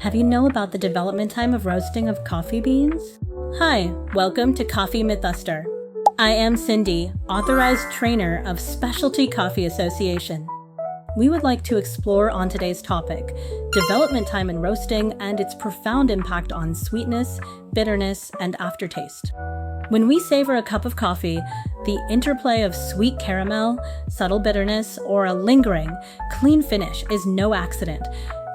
Have you know about the development time of roasting of coffee beans? Hi, welcome to Coffee Mythuster. I am Cindy, authorized trainer of Specialty Coffee Association. We would like to explore on today's topic, development time in roasting and its profound impact on sweetness, bitterness, and aftertaste. When we savor a cup of coffee, the interplay of sweet caramel, subtle bitterness, or a lingering, clean finish is no accident.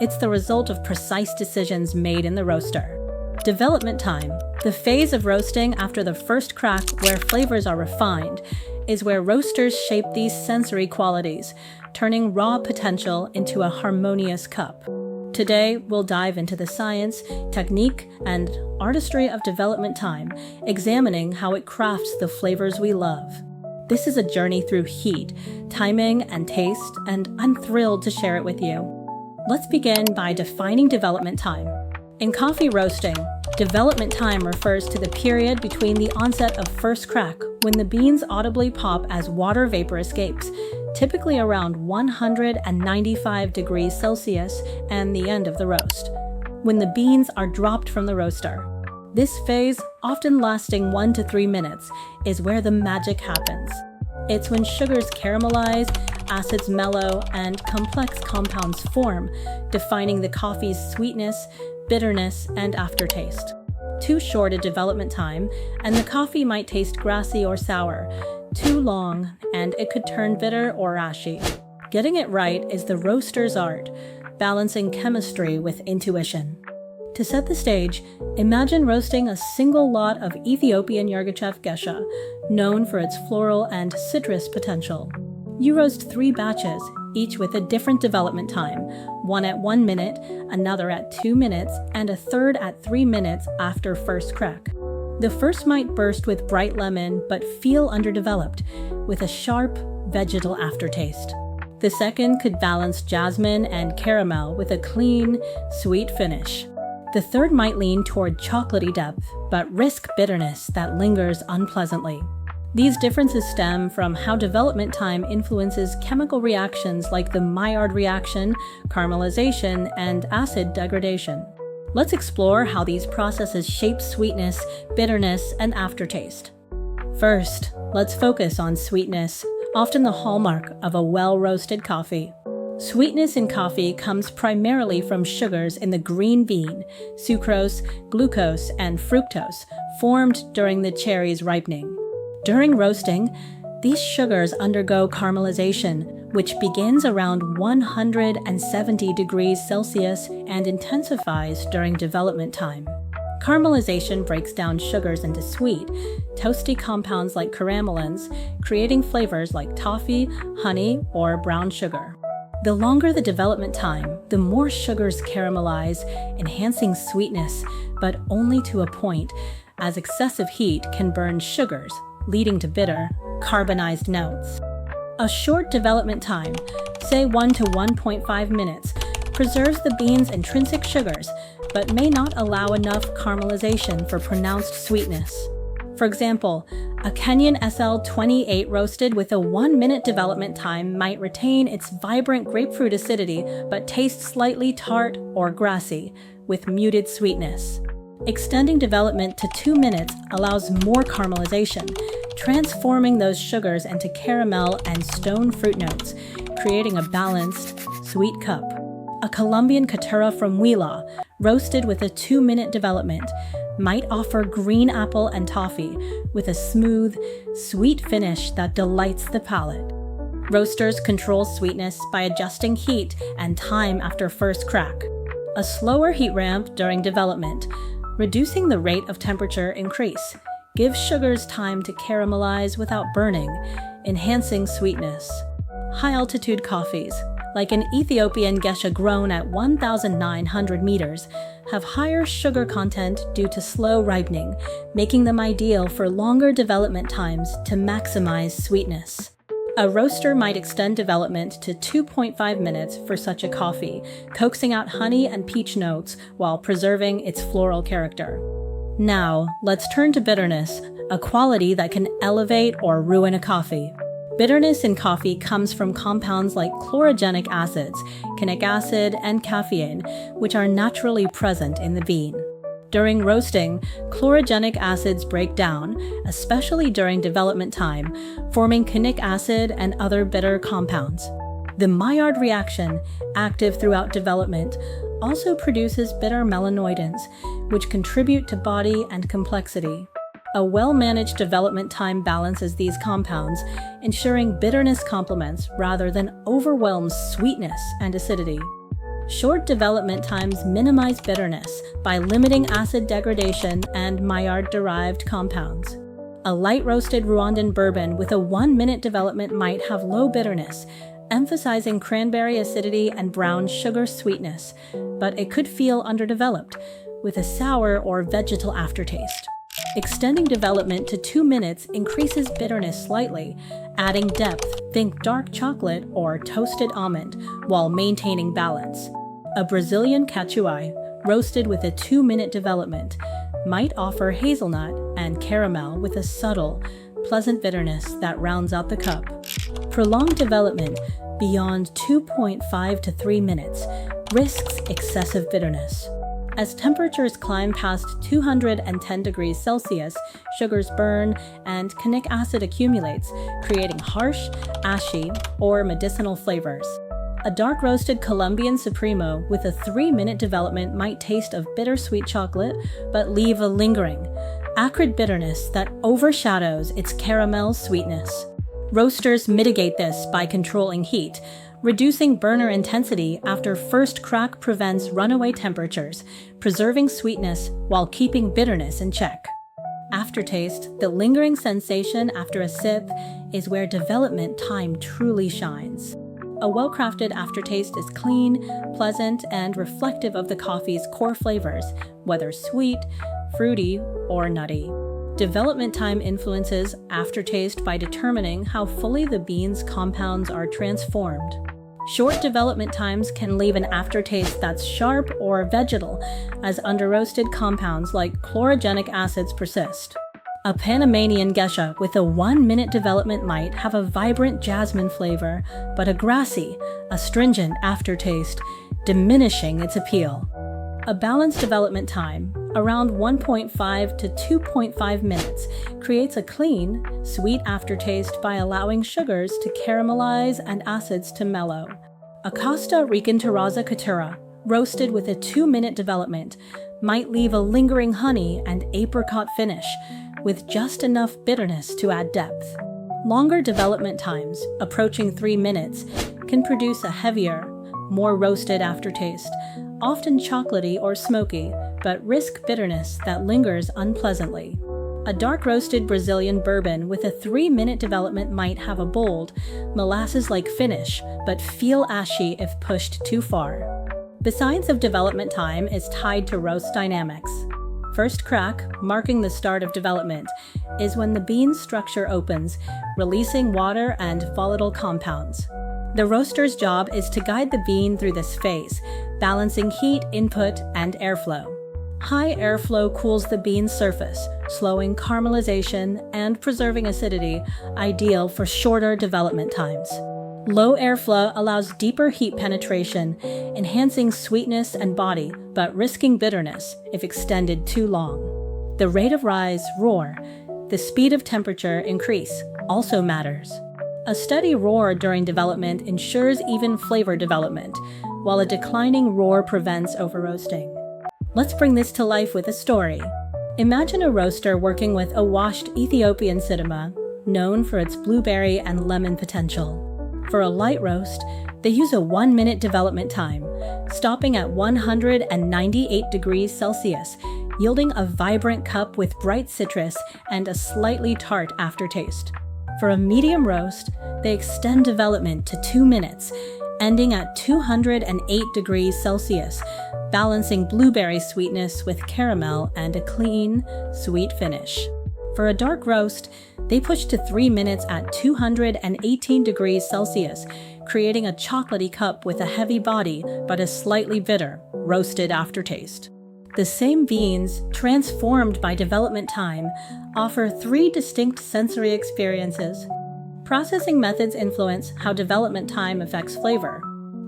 It's the result of precise decisions made in the roaster. Development time, the phase of roasting after the first crack where flavors are refined, is where roasters shape these sensory qualities, turning raw potential into a harmonious cup. Today, we'll dive into the science, technique, and artistry of development time, examining how it crafts the flavors we love. This is a journey through heat, timing, and taste, and I'm thrilled to share it with you. Let's begin by defining development time. In coffee roasting, development time refers to the period between the onset of first crack when the beans audibly pop as water vapor escapes, typically around 195 degrees Celsius, and the end of the roast, when the beans are dropped from the roaster. This phase, often lasting 1 to 3 minutes, is where the magic happens. It's when sugars caramelize, acids mellow, and complex compounds form, defining the coffee's sweetness, bitterness, and aftertaste. Too short a development time, and the coffee might taste grassy or sour. Too long, and it could turn bitter or ashy. Getting it right is the roaster's art, balancing chemistry with intuition. To set the stage, imagine roasting a single lot of Ethiopian Yirgacheffe Gesha, known for its floral and citrus potential. You roast 3 batches, each with a different development time, one at 1 minute, another at 2 minutes, and a third at 3 minutes after first crack. The first might burst with bright lemon but feel underdeveloped, with a sharp, vegetal aftertaste. The second could balance jasmine and caramel with a clean, sweet finish. The third might lean toward chocolatey depth, but risk bitterness that lingers unpleasantly. These differences stem from how development time influences chemical reactions like the Maillard reaction, caramelization, and acid degradation. Let's explore how these processes shape sweetness, bitterness, and aftertaste. First, let's focus on sweetness, often the hallmark of a well-roasted coffee. Sweetness in coffee comes primarily from sugars in the green bean, sucrose, glucose, and fructose, formed during the cherry's ripening. During roasting, these sugars undergo caramelization, which begins around 170 degrees Celsius and intensifies during development time. Caramelization breaks down sugars into sweet, toasty compounds like caramelins, creating flavors like toffee, honey, or brown sugar. The longer the development time, the more sugars caramelize, enhancing sweetness, but only to a point, as excessive heat can burn sugars, leading to bitter, carbonized notes. A short development time, say 1 to 1.5 minutes, preserves the bean's intrinsic sugars, but may not allow enough caramelization for pronounced sweetness. For example, a Kenyan SL28 roasted with a 1-minute development time might retain its vibrant grapefruit acidity but taste slightly tart or grassy, with muted sweetness. Extending development to 2 minutes allows more caramelization, transforming those sugars into caramel and stone fruit notes, creating a balanced, sweet cup. A Colombian caturra from Huila, roasted with a 2-minute development, might offer green apple and toffee with a smooth, sweet finish that delights the palate. Roasters control sweetness by adjusting heat and time after first crack. A slower heat ramp during development, reducing the rate of temperature increase, gives sugars time to caramelize without burning, enhancing sweetness. High-altitude coffees, like an Ethiopian Gesha grown at 1,900 meters, have higher sugar content due to slow ripening, making them ideal for longer development times to maximize sweetness. A roaster might extend development to 2.5 minutes for such a coffee, coaxing out honey and peach notes while preserving its floral character. Now, let's turn to bitterness, a quality that can elevate or ruin a coffee. Bitterness in coffee comes from compounds like chlorogenic acids, conic acid, and caffeine, which are naturally present in the bean. During roasting, chlorogenic acids break down, especially during development time, forming conic acid and other bitter compounds. The Maillard reaction, active throughout development, also produces bitter melanoidins, which contribute to body and complexity. A well-managed development time balances these compounds, ensuring bitterness complements rather than overwhelms sweetness and acidity. Short development times minimize bitterness by limiting acid degradation and Maillard-derived compounds. A light-roasted Rwandan bourbon with a 1-minute development might have low bitterness, emphasizing cranberry acidity and brown sugar sweetness, but it could feel underdeveloped, with a sour or vegetal aftertaste. Extending development to 2 minutes increases bitterness slightly, adding depth, think dark chocolate or toasted almond, while maintaining balance. A Brazilian cachuai, roasted with a 2-minute development, might offer hazelnut and caramel with a subtle, pleasant bitterness that rounds out the cup. Prolonged development beyond 2.5 to 3 minutes risks excessive bitterness. As temperatures climb past 210 degrees Celsius, sugars burn and conic acid accumulates, creating harsh, ashy, or medicinal flavors. A dark roasted Colombian Supremo with a 3-minute development might taste of bittersweet chocolate, but leave a lingering, acrid bitterness that overshadows its caramel sweetness. Roasters mitigate this by controlling heat. Reducing burner intensity after first crack prevents runaway temperatures, preserving sweetness while keeping bitterness in check. Aftertaste, the lingering sensation after a sip, is where development time truly shines. A well-crafted aftertaste is clean, pleasant, and reflective of the coffee's core flavors, whether sweet, fruity, or nutty. Development time influences aftertaste by determining how fully the bean's compounds are transformed. Short development times can leave an aftertaste that's sharp or vegetal, as underroasted compounds like chlorogenic acids persist. A Panamanian geisha with a 1-minute development might have a vibrant jasmine flavor, but a grassy, astringent aftertaste, diminishing its appeal. A balanced development time, around 1.5 to 2.5 minutes, creates a clean, sweet aftertaste by allowing sugars to caramelize and acids to mellow. A Costa Rican Terraza Caturra, roasted with a 2-minute development, might leave a lingering honey and apricot finish, with just enough bitterness to add depth. Longer development times, approaching 3 minutes, can produce a heavier, more roasted aftertaste, often chocolatey or smoky, but risk bitterness that lingers unpleasantly. A dark roasted Brazilian bourbon with a 3-minute development might have a bold, molasses-like finish, but feel ashy if pushed too far. The science of development time is tied to roast dynamics. First crack, marking the start of development, is when the bean's structure opens, releasing water and volatile compounds. The roaster's job is to guide the bean through this phase, balancing heat input and airflow. High airflow cools the bean's surface, slowing caramelization and preserving acidity, ideal for shorter development times. Low airflow allows deeper heat penetration, enhancing sweetness and body, but risking bitterness if extended too long. The rate of rise, roar, the speed of temperature increase, also matters. A steady roar during development ensures even flavor development, while a declining roar prevents over-roasting. Let's bring this to life with a story. Imagine a roaster working with a washed Ethiopian Sidama, known for its blueberry and lemon potential. For a light roast, they use a 1-minute development time, stopping at 198 degrees Celsius, yielding a vibrant cup with bright citrus and a slightly tart aftertaste. For a medium roast, they extend development to 2 minutes, ending at 208 degrees Celsius, balancing blueberry sweetness with caramel and a clean, sweet finish. For a dark roast, they push to 3 minutes at 218 degrees Celsius, creating a chocolatey cup with a heavy body but a slightly bitter, roasted aftertaste. The same beans, transformed by development time, offer 3 distinct sensory experiences. Processing methods influence how development time affects flavor.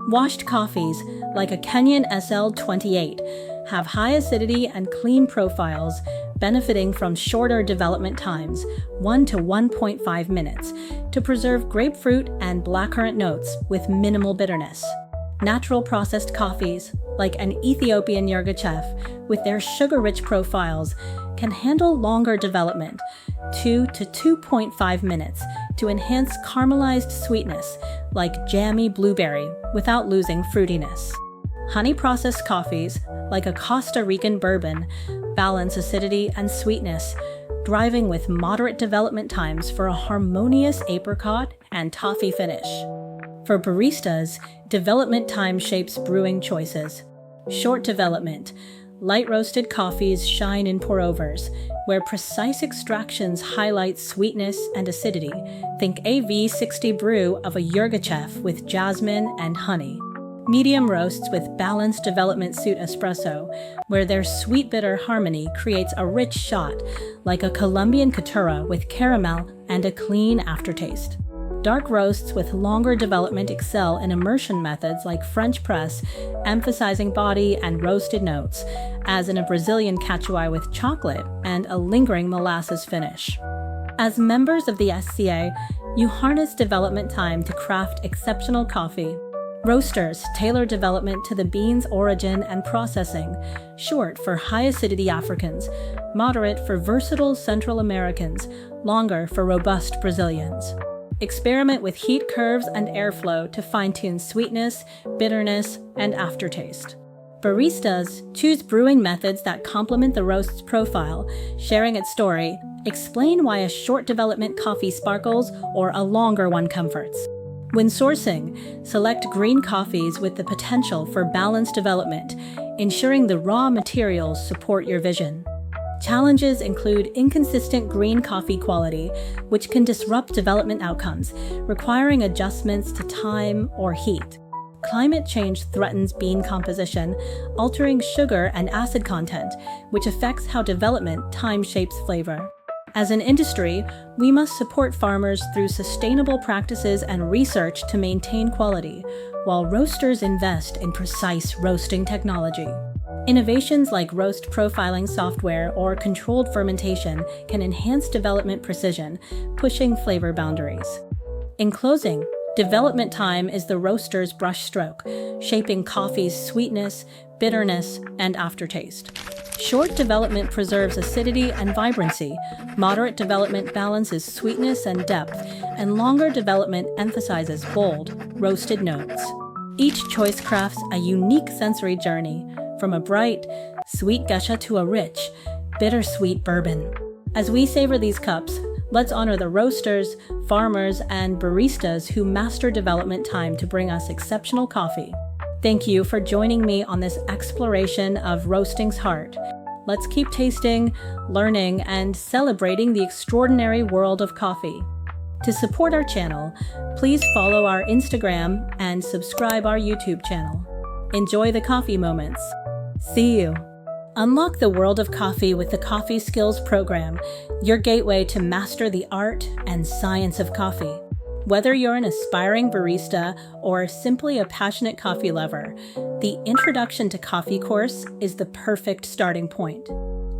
Washed coffees, like a Kenyan SL28, have high acidity and clean profiles, benefiting from shorter development times, 1 to 1.5 minutes, to preserve grapefruit and blackcurrant notes with minimal bitterness. Natural processed coffees, like an Ethiopian Yirgacheffe, with their sugar-rich profiles, can handle longer development, 2 to 2.5 minutes, to enhance caramelized sweetness, like jammy blueberry, without losing fruitiness. Honey-processed coffees, like a Costa Rican bourbon, balance acidity and sweetness, driving with moderate development times for a harmonious apricot and toffee finish. For baristas, development time shapes brewing choices. Short development. Light roasted coffees shine in pour-overs, where precise extractions highlight sweetness and acidity. Think AV60 brew of a Yirgacheffe with jasmine and honey. Medium roasts with balanced development suit espresso, where their sweet-bitter harmony creates a rich shot, like a Colombian caturra with caramel and a clean aftertaste. Dark roasts with longer development excel in immersion methods like French press, emphasizing body and roasted notes, as in a Brazilian cachuai with chocolate and a lingering molasses finish. As members of the SCA, you harness development time to craft exceptional coffee. Roasters tailor development to the bean's origin and processing, short for high-acidity Africans, moderate for versatile Central Americans, longer for robust Brazilians. Experiment with heat curves and airflow to fine-tune sweetness, bitterness, and aftertaste. Baristas choose brewing methods that complement the roast's profile, sharing its story, explain why a short development coffee sparkles or a longer one comforts. When sourcing, select green coffees with the potential for balanced development, ensuring the raw materials support your vision. Challenges include inconsistent green coffee quality, which can disrupt development outcomes, requiring adjustments to time or heat. Climate change threatens bean composition, altering sugar and acid content, which affects how development time shapes flavor. As an industry, we must support farmers through sustainable practices and research to maintain quality, while roasters invest in precise roasting technology. Innovations like roast profiling software or controlled fermentation can enhance development precision, pushing flavor boundaries. In closing, development time is the roaster's brushstroke, shaping coffee's sweetness, bitterness, and aftertaste. Short development preserves acidity and vibrancy, moderate development balances sweetness and depth, and longer development emphasizes bold, roasted notes. Each choice crafts a unique sensory journey, from a bright, sweet geisha to a rich, bittersweet bourbon. As we savor these cups, let's honor the roasters, farmers, and baristas who master development time to bring us exceptional coffee. Thank you for joining me on this exploration of roasting's heart. Let's keep tasting, learning, and celebrating the extraordinary world of coffee. To support our channel, please follow our Instagram and subscribe our YouTube channel. Enjoy the coffee moments. See you. Unlock the world of coffee with the Coffee Skills Program, your gateway to master the art and science of coffee. Whether you're an aspiring barista or simply a passionate coffee lover, the Introduction to Coffee course is the perfect starting point.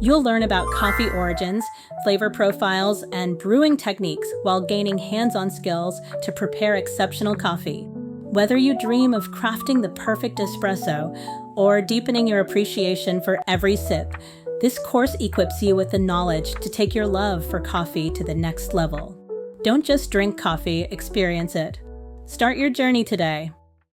You'll learn about coffee origins, flavor profiles, and brewing techniques while gaining hands-on skills to prepare exceptional coffee. Whether you dream of crafting the perfect espresso or deepening your appreciation for every sip, this course equips you with the knowledge to take your love for coffee to the next level. Don't just drink coffee, experience it. Start your journey today.